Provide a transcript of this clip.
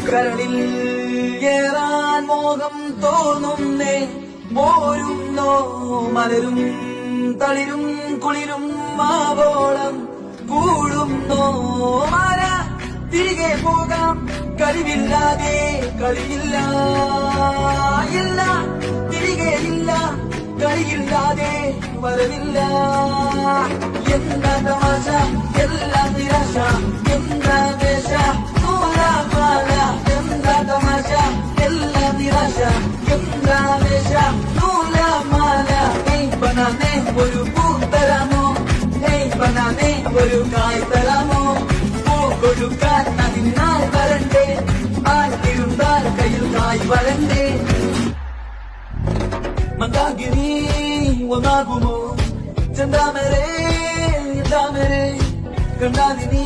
കരളിൽ ഏറാൻ മോഹം തോന്നുന്നേ പോരുന്നോ മലരും തളിരും കുളിരും മാവോളം കൂടുന്നോ മര തിരികെ പോകാം കഴിവില്ലാതെ കളിയില്ല ഇല്ല തിരികെ ഇല്ല കളിയില്ലാതെ വരവില്ല എന്താ തമാശ എല്ലാം നിരാശ എന്താ വേഷ നൂലാമാല എന്താ തമാശ എല്ലാം നിരാശ എന്താ വേഷ നൂലാമാല ബനാനെ ഒരു പൂ തരാമോ ബനാനെ ഒരു കായ് തരാമോ പൂ കൊടുക്കാൻ അതിനാൽ വരണ്ടേ ആർക്കിരുന്നാൽ കയ്യിൽ കായ് വരണ്ടേ മന്ദാകിനി ഒന്നാകുമോ ചെന്താമരേ കണ്ടാലിനി